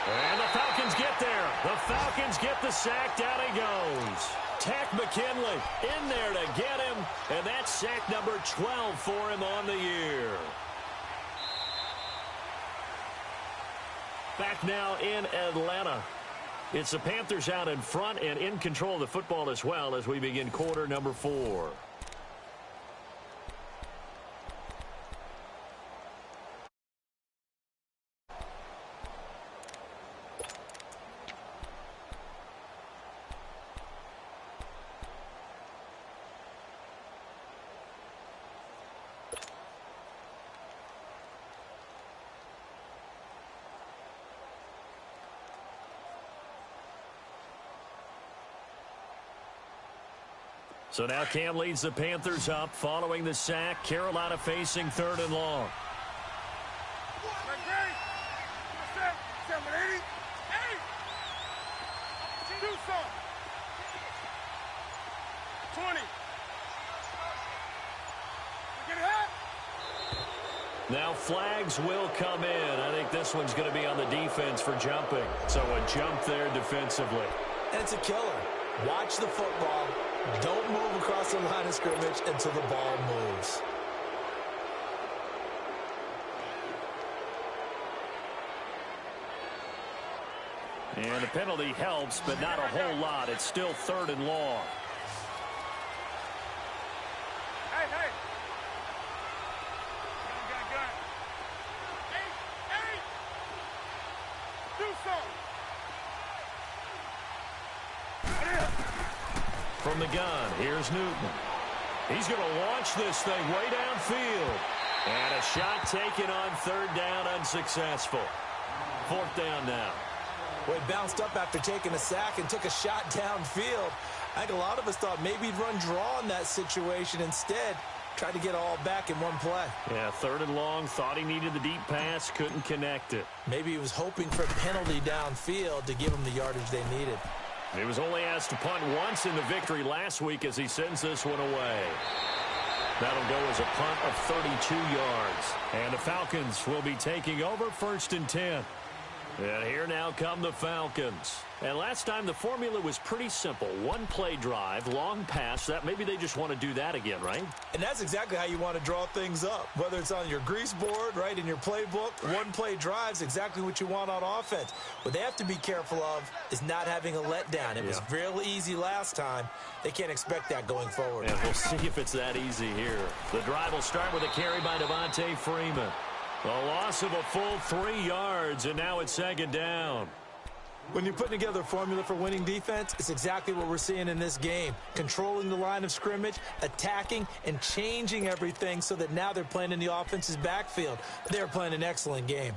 And the Falcons get there. The Falcons get the sack. Down he goes. Tack McKinley in there to get him. And that's sack number 12 for him on the year. Back now in Atlanta. It's the Panthers out in front and in control of the football as well as we begin quarter number 4. So now Cam leads the Panthers up following the sack. Carolina facing 3rd and long. Now flags will come in. I think this one's going to be on the defense for jumping. So a jump there defensively. And it's a killer. Watch the football. Don't move across the line of scrimmage until the ball moves. And the penalty helps, but not a whole lot. It's still 3rd and long. Hey. Do something. From the gun, here's Newton. He's going to launch this thing way downfield. And a shot taken on 3rd down, unsuccessful. 4th down now. Well, he bounced up after taking a sack and took a shot downfield. I think a lot of us thought maybe he'd run draw in that situation. Instead, tried to get it all back in one play. Yeah, 3rd and long, thought he needed the deep pass, couldn't connect it. Maybe he was hoping for a penalty downfield to give him the yardage they needed. He was only asked to punt once in the victory last week as he sends this one away. That'll go as a punt of 32 yards. And the Falcons will be taking over 1st and 10. And here now come the Falcons. And last time the formula was pretty simple. One play drive, long pass. That maybe they just want to do that again, right? And that's exactly how you want to draw things up. Whether it's on your grease board, right, in your playbook, one play drive's exactly what you want on offense. What they have to be careful of is not having a letdown. It was real easy last time. They can't expect that going forward. And we'll see if it's that easy here. The drive will start with a carry by Devontae Freeman. A loss of a full 3 yards, and now it's 2nd down. When you're putting together a formula for winning defense, it's exactly what we're seeing in this game. Controlling the line of scrimmage, attacking, and changing everything so that now they're playing in the offense's backfield. They're playing an excellent game.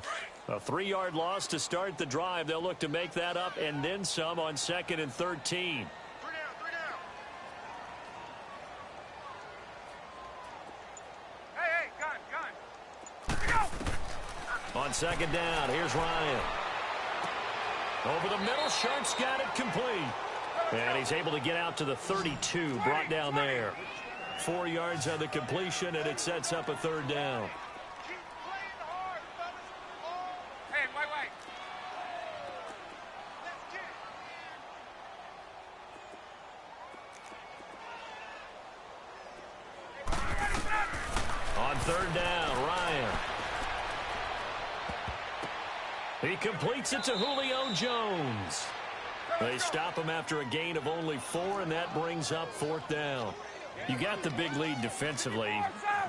A 3-yard loss to start the drive. They'll look to make that up and then some on 2nd and 13. On 2nd down, here's Ryan. Over the middle, Sharp's got it complete. And he's able to get out to the 32, brought down there. 4 yards on the completion, and it sets up a 3rd down. Hey, wait. On 3rd down, Ryan. He completes it to Julio Jones. They stop him after a gain of only 4, and that brings up 4th down. You got the big lead defensively,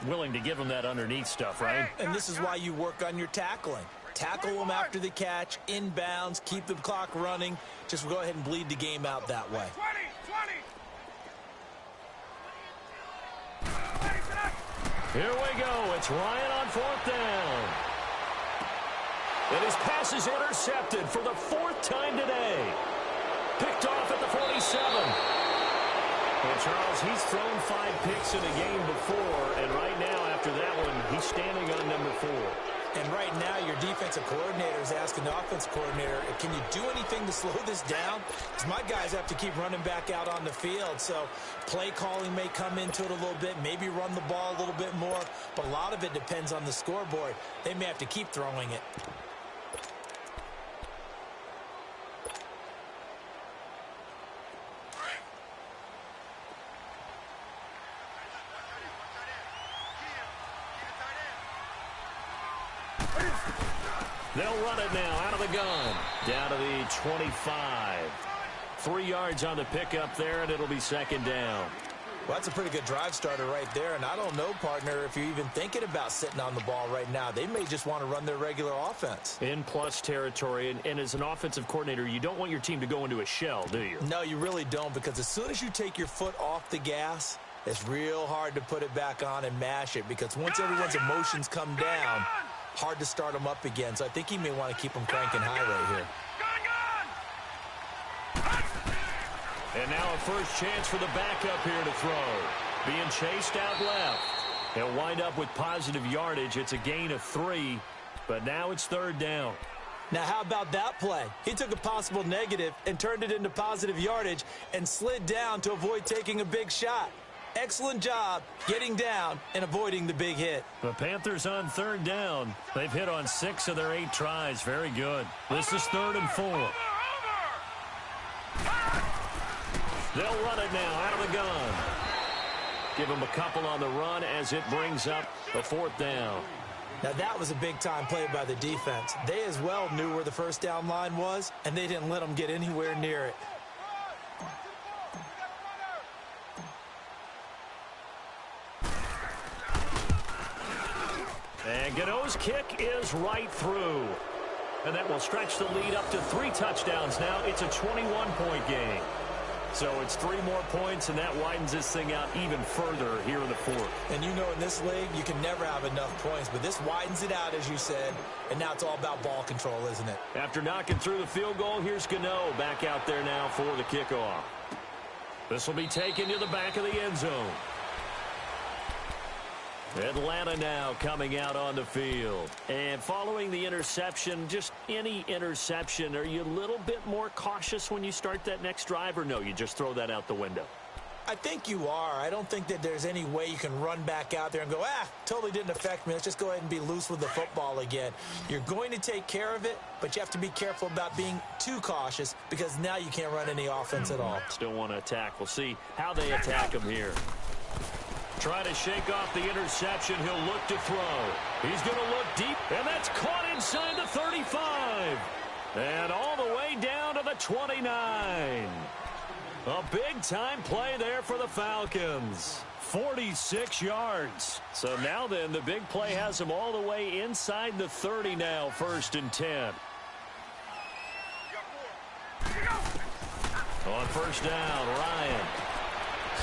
willing to give him that underneath stuff, right? And this is why you work on your tackling. Tackle them after the catch, inbounds, keep the clock running. Just go ahead and bleed the game out that way. 20. Here we go. It's Ryan on 4th down. And his pass is intercepted for the 4th time today. Picked off at the 47. And Charles, he's thrown 5 picks in a game before, and right now after that one, he's standing on number 4. And right now, your defensive coordinator is asking the offensive coordinator, can you do anything to slow this down? Because my guys have to keep running back out on the field. So play calling may come into it a little bit, maybe run the ball a little bit more, but a lot of it depends on the scoreboard. They may have to keep throwing it. They'll run it now out of the gun. Down to the 25. 3 yards on the pickup there, and it'll be 2nd down. Well, that's a pretty good drive starter right there, and I don't know, partner, if you're even thinking about sitting on the ball right now. They may just want to run their regular offense. In plus territory, and as an offensive coordinator, you don't want your team to go into a shell, do you? No, you really don't, because as soon as you take your foot off the gas, it's real hard to put it back on and mash it, because once everyone's emotions come down, hard to start them up again. So I think he may want to keep them cranking high right here. And now a first chance for the backup here to throw. Being chased out left. He'll wind up with positive yardage. It's a gain of 3, but now it's 3rd down. Now, how about that play? He took a possible negative and turned it into positive yardage and slid down to avoid taking a big shot. Excellent job getting down and avoiding the big hit. The Panthers on 3rd down. They've hit on 6 of their 8 tries. Very good. This is 3rd and 4. They'll run it now out of the gun. Give them a couple on the run as it brings up a 4th down. Now, that was a big-time play by the defense. They as well knew where the first down line was, and they didn't let them get anywhere near it. And Gano's kick is right through. And that will stretch the lead up to 3 touchdowns now. It's a 21-point game. So it's 3 more points, and that widens this thing out even further here in the 4th. And you know, in this league, you can never have enough points, but this widens it out, as you said, and now it's all about ball control, isn't it? After knocking through the field goal, here's Gano back out there now for the kickoff. This will be taken to the back of the end zone. Atlanta now coming out on the field. And following the interception, just any interception, are you a little bit more cautious when you start that next drive, or no, you just throw that out the window? I think you are. I don't think that there's any way you can run back out there and go, totally didn't affect me. Let's just go ahead and be loose with the football again. You're going to take care of it, but you have to be careful about being too cautious because now you can't run any offense at all. Still want to attack. We'll see how they attack him here. Trying to shake off the interception. He'll look to throw. He's going to look deep, and that's caught inside the 35. And all the way down to the 29. A big-time play there for the Falcons. 46 yards. So now then, the big play has them all the way inside the 30 now, 1st and 10. On 1st down, Ryan.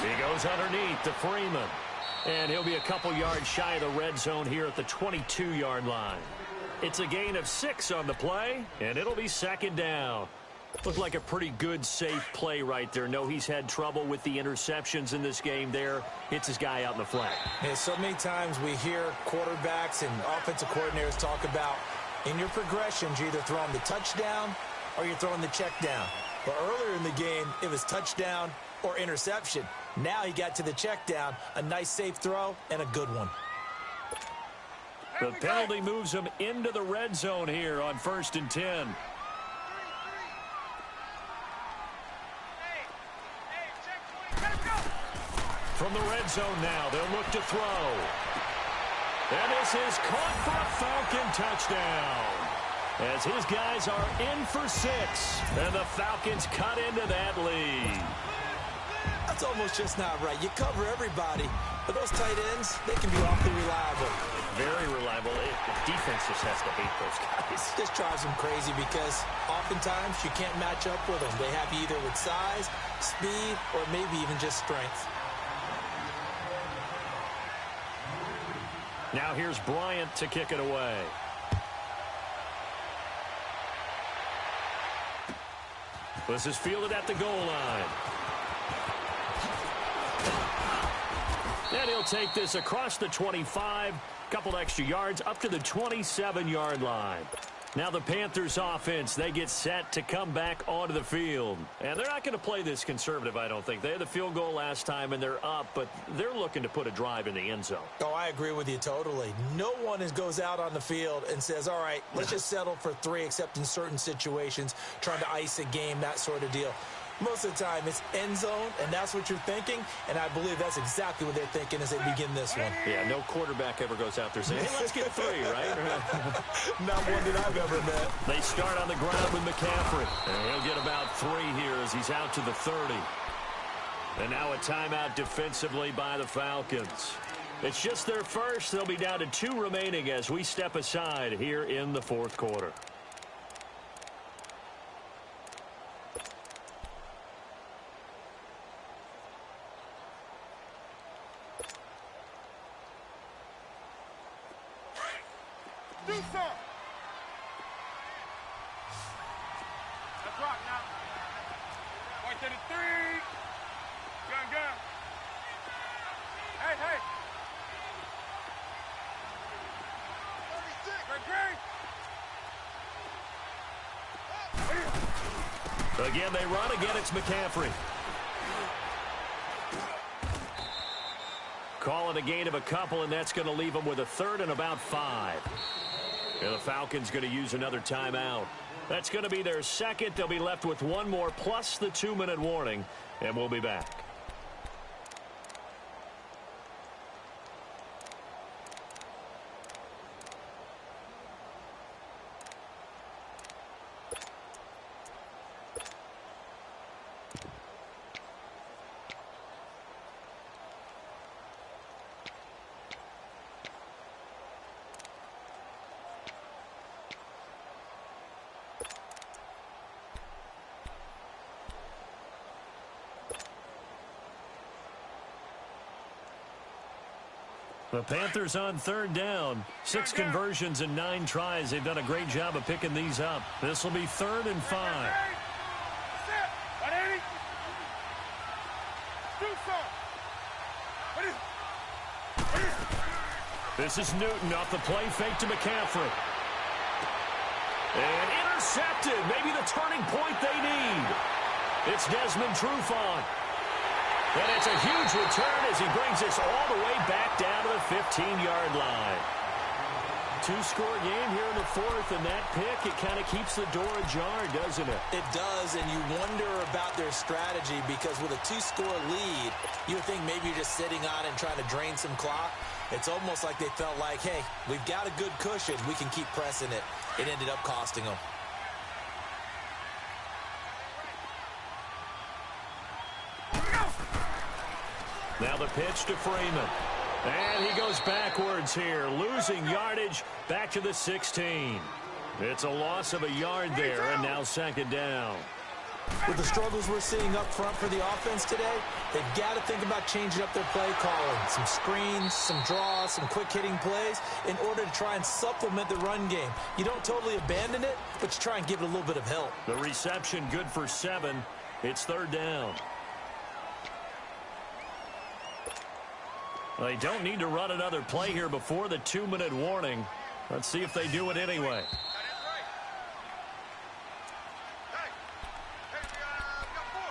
He goes underneath to Freeman. And he'll be a couple yards shy of the red zone here at the 22-yard line. It's a gain of 6 on the play, and it'll be 2nd down. Looked like a pretty good, safe play right there. No, he's had trouble with the interceptions in this game there. Hits his guy out in the flat. Yeah, so many times we hear quarterbacks and offensive coordinators talk about in your progressions, you're either throwing the touchdown or you're throwing the check down. But earlier in the game, it was touchdown or interception. Now he got to the check down, a nice safe throw, and a good one. The penalty moves him into the red zone here on 1st and 10. From the red zone now, they'll look to throw. And this is caught for a Falcon touchdown. As his guys are in for 6. And the Falcons cut into that lead. I'll It's almost just not right. You cover everybody, but those tight ends, they can be awfully reliable. Very reliable. The defense just has to hate those guys. Just drives them crazy because oftentimes you can't match up with them. They have you either with size, speed, or maybe even just strength. Now here's Bryant to kick it away. This is fielded at the goal line. And he'll take this across the 25, couple extra yards up to the 27-yard line. Now the Panthers offense, they get set to come back onto the field. And they're not going to play this conservative, I don't think. They had the field goal last time, and they're up, but they're looking to put a drive in the end zone. Oh, I agree with you totally. No one goes out on the field and says, all right, let's just settle for 3, except in certain situations, trying to ice a game, that sort of deal. Most of the time, it's end zone, and that's what you're thinking, and I believe that's exactly what they're thinking as they begin this one. Yeah, no quarterback ever goes out there saying, hey, let's get 3, right? Not one that I've ever met. They start on the ground with McCaffrey, and he'll get about 3 here as he's out to the 30. And now a timeout defensively by the Falcons. It's just their first. They'll be down to 2 remaining as we step aside here in the fourth quarter. Do something. Let's rock now. Point to the 3. Gun. Hey. 36. Great. Again, they run. Again, it's McCaffrey. Call it a gain of a couple, and that's going to leave them with a 3rd and about 5. And the Falcons going to use another timeout. That's going to be their second. They'll be left with 1 more plus the 2-minute warning, and we'll be back. The Panthers on 3rd down. 6 conversions and 9 tries. They've done a great job of picking these up. This will be 3rd and 5. This is Newton off the play fake to McCaffrey. And intercepted. Maybe the turning point they need. It's Desmond Trufant. And it's a huge return as he brings us all the way back down to the 15-yard line. 2-score game here in the 4th, and that pick, it kind of keeps the door ajar, doesn't it? It does, and you wonder about their strategy because with a 2-score lead, you would think maybe you're just sitting on it and trying to drain some clock. It's almost like they felt like, hey, we've got a good cushion. We can keep pressing it. It ended up costing them. Now the pitch to Freeman. And he goes backwards here, losing yardage back to the 16. It's a loss of a yard there, and now 2nd down. With the struggles we're seeing up front for the offense today, they've got to think about changing up their play calling. Some screens, some draws, some quick-hitting plays in order to try and supplement the run game. You don't totally abandon it, but you try and give it a little bit of help. The reception good for 7. It's 3rd down. They don't need to run another play here before the 2-minute warning. Let's see if they do it anyway.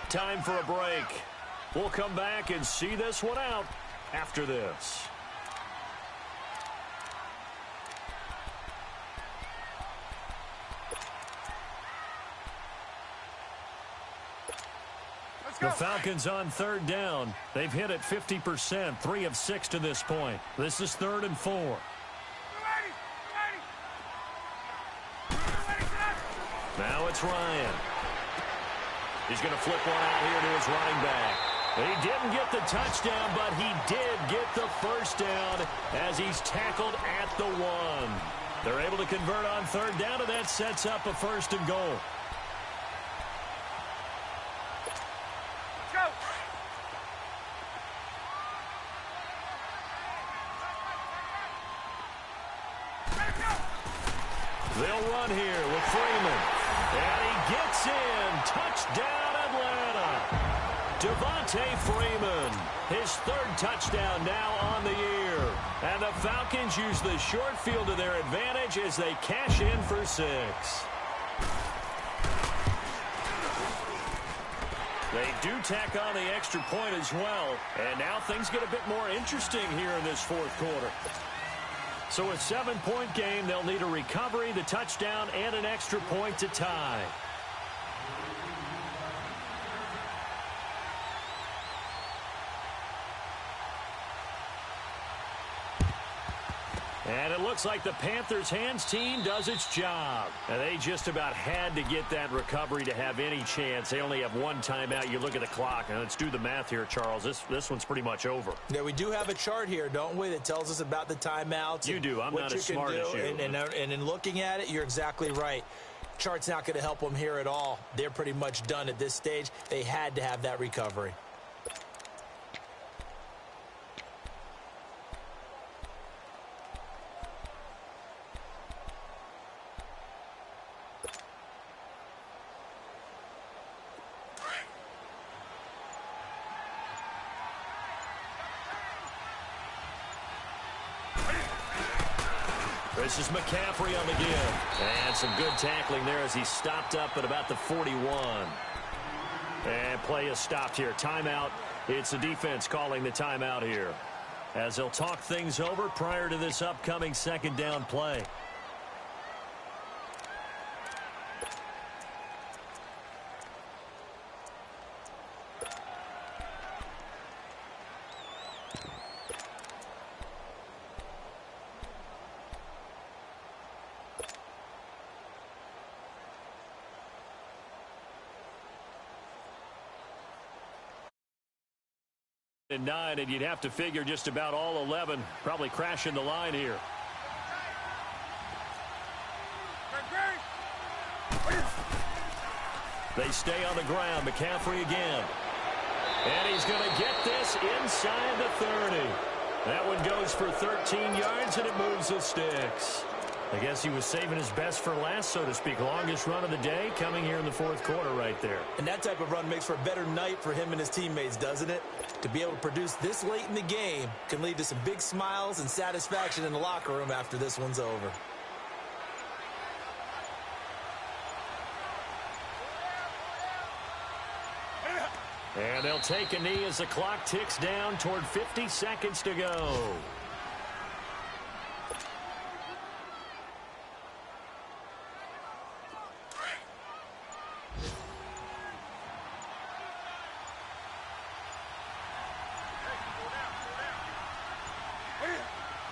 Time for a break. We'll come back and see this one out after this. The Falcons on 3rd down. They've hit it 50%, 3 of 6 to this point. This is 3rd and 4. Now it's Ryan. He's going to flip one out here to his running back. He didn't get the touchdown, but he did get the first down as he's tackled at the 1. They're able to convert on third down, and that sets up a 1st and goal. Go. They'll run here with Freeman. And he gets in. Touchdown, Atlanta. Devontae Freeman, his 3rd touchdown now on the year. And the Falcons use the short field to their advantage as they cash in for 6. They do tack on the extra point as well. And now things get a bit more interesting here in this 4th quarter. So a 7-point game, they'll need a recovery, the touchdown, and an extra point to tie. And it looks like the Panthers' hands team does its job. And they just about had to get that recovery to have any chance. They only have 1 timeout. You look at the clock. And let's do the math here, Charles. This one's pretty much over. Yeah, we do have a chart here, don't we, that tells us about the timeouts. You do. I'm not as smart as you. And in looking at it, you're exactly right. Chart's not going to help them here at all. They're pretty much done at this stage. They had to have that recovery. This is McCaffrey on the give. And some good tackling there as he stopped up at about the 41. And play is stopped here. Timeout. It's the defense calling the timeout here, as they'll talk things over prior to this upcoming 2nd down play. And 9, and you'd have to figure just about all 11 probably crashing the line here. They stay on the ground. McCaffrey again. And he's going to get this inside the 30. That one goes for 13 yards, and it moves the sticks. I guess he was saving his best for last, so to speak. Longest run of the day coming here in the 4th quarter right there. And that type of run makes for a better night for him and his teammates, doesn't it? To be able to produce this late in the game can lead to some big smiles and satisfaction in the locker room after this one's over. And they'll take a knee as the clock ticks down toward 50 seconds to go.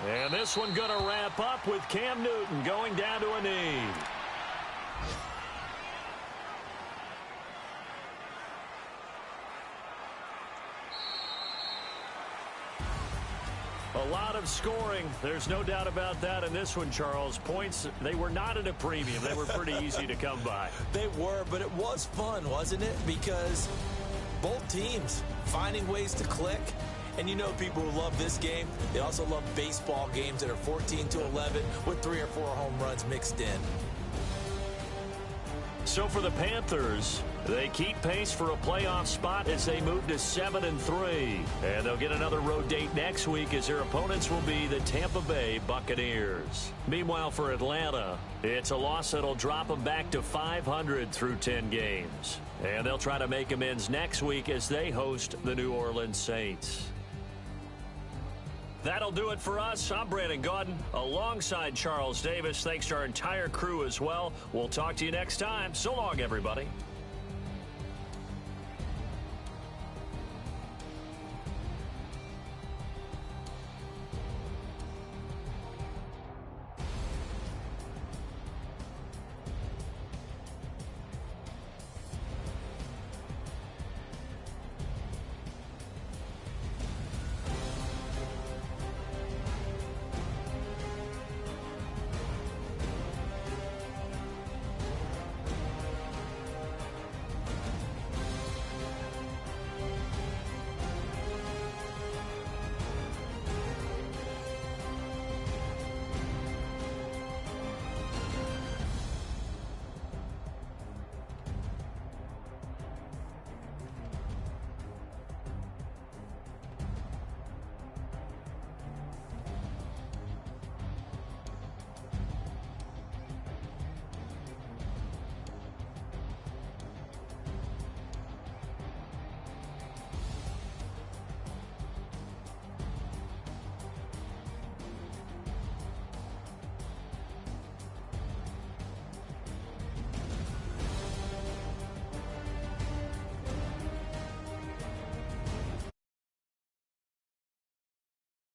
And this one going to wrap up with Cam Newton going down to a knee. A lot of scoring. There's no doubt about that in this one, Charles. Points, they were not at a premium. They were pretty easy to come by. They were, but it was fun, wasn't it? Because both teams finding ways to click. And you know people who love this game, they also love baseball games that are 14-11 with 3 or 4 home runs mixed in. So for the Panthers, they keep pace for a playoff spot as they move to 7-3. And they'll get another road date next week as their opponents will be the Tampa Bay Buccaneers. Meanwhile, for Atlanta, it's a loss that'll drop them back to 500 through 10 games. And they'll try to make amends next week as they host the New Orleans Saints. That'll do it for us. I'm Brandon Gaudin alongside Charles Davis. Thanks to our entire crew as well. We'll talk to you next time. So long, everybody.